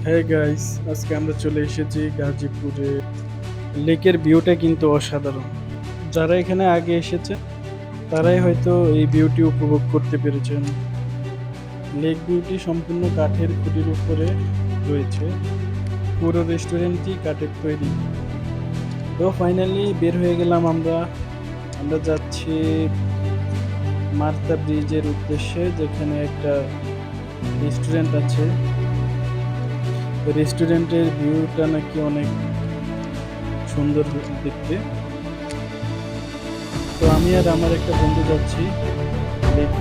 হ্যাঁ গাইস, আজকে আমরা চলে এসেছি গাজীপুরে। লেকের ভিউটা কিন্তু অসাধারণ। যারা এখানে আগে এসেছে তারাই হয়তো এই ভিউটি উপভোগ করতে পেরেছেন। লেক ভিউটি সম্পূর্ণ কাঠের খুঁটির উপরে রয়েছে। পুরো রেস্টুরেন্টটি কাঠের তৈরি। তো ফাইনালি বের হয়ে গেলাম আমরা। আমরা যাচ্ছি মার্তা ব্রিজের উদ্দেশ্যে, যেখানে একটা রেস্টুরেন্ট আছে। রেস্টুরেন্টের ভিউটা নাকি অনেক সুন্দর দেখতে। তো আমি আর আমার একটা বন্ধু যাচ্ছি লেক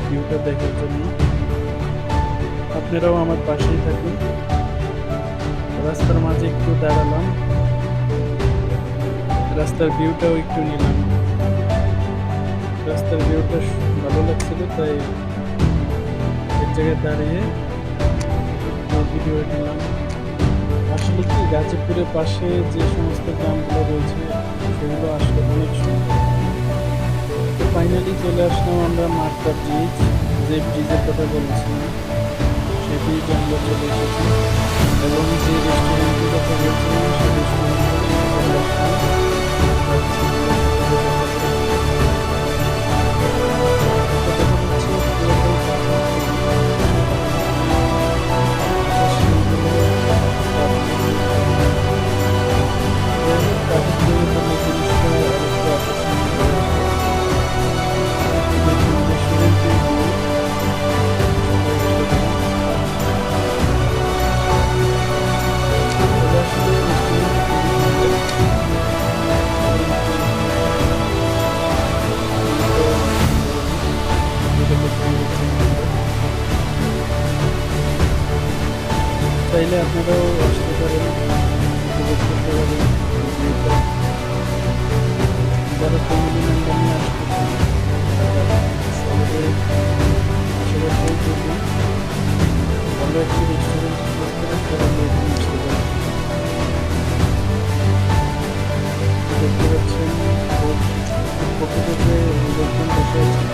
ভিউটা দেখার জন্য। আপনারাও আমার পাশেই থাকুন। রাস্তার মাঝে একটু দাঁড়ালাম, রাস্তার ভিউটাও একটু নিলাম। রাস্তার ভিউটা ভালো লাগছিল, তাই এক জায়গায় দাঁড়িয়ে ভিডিও নিলাম। আসলে কি, গাজীপুরের পাশে যে সমস্ত গ্রামগুলো রয়েছে সেগুলো আসলে অনেক সুন্দর। তো ফাইনালি চলে আসলাম আমরা মার্কা ব্রিজ, যে ব্রিজের কথা বলছিলাম সেই ব্রিজে আমরা চলে এসেছি। এবং যে রেস্টুরেন্টের কথা বলছিলাম সেই রেস্টুরেন্টে চলে আসলাম। যাচ্ছি, তো দেখা যাচ্ছে পুরোটাই কাঠের তৈরি। সিঁড়িগুলো কাঠের তৈরি। যাই হোক, কাঠের তৈরি করলে জিনিসটা আরেকটু আকর্ষণীয় হয়ে ওঠে। দেখুন রেস্টুরেন্টের ভিউ, সবাই অসাধারণ। তবে আসলে রেস্টুরেন্টটি খুবই সুন্দর। ভিউটা অসাধারণ, যেটা দেখতেই পাচ্ছেন আপনারা। চাইলে আপনারাও আসতে পারেন, উপভোগ করতে পারেন এই ভিউটা। যারা ফ্যামিলি মেম্বার নিয়ে আসতে চান তারা আমাদের আশেপাশেই যদি ভালো একটি রেস্টুরেন্ট চুজ করেন তাহলে এখানে আসতে পারেন। দেখতে পাচ্ছেন প্রকৃতিতে লোকজন বসে আছে।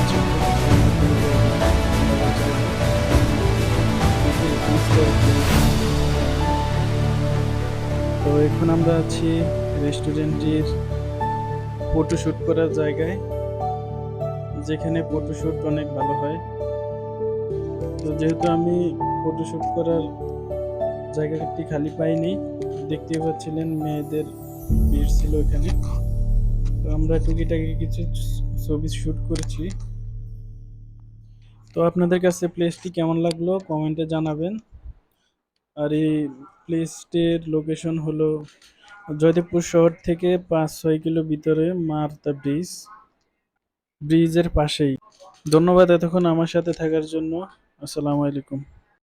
ছোট্ট একটা শান্তিপূর্ণ জায়গা বলা যায়। দেখি জিনিসটা একটু। তো এখন আমরা আছি রেস্টুরেন্টের ফটোশুট করার জায়গায়, যেখানে ফটোশুট অনেক ভালো হয়। তো যেহেতু আমি ফটোশুট করার জায়গাটি খালি পাইনি, দেখতেই পাচ্ছিলেন মেয়েদের ভিড় ছিল এখানে। তো আমরা টুকিটাকি কিছু ছবি শ্যুট করেছি। তো আপনাদের কাছে প্লেসটি কেমন লাগলো কমেন্টে জানাবেন। আর এই প্লেসটির লোকেশন হলো জয়দেবপুর শহর থেকে 5-6 কিলো ভিতরে মার্তা ব্রিজের পাশেই। ধন্যবাদ এতক্ষণ আমার সাথে থাকার জন্য। আসসালামু আলাইকুম।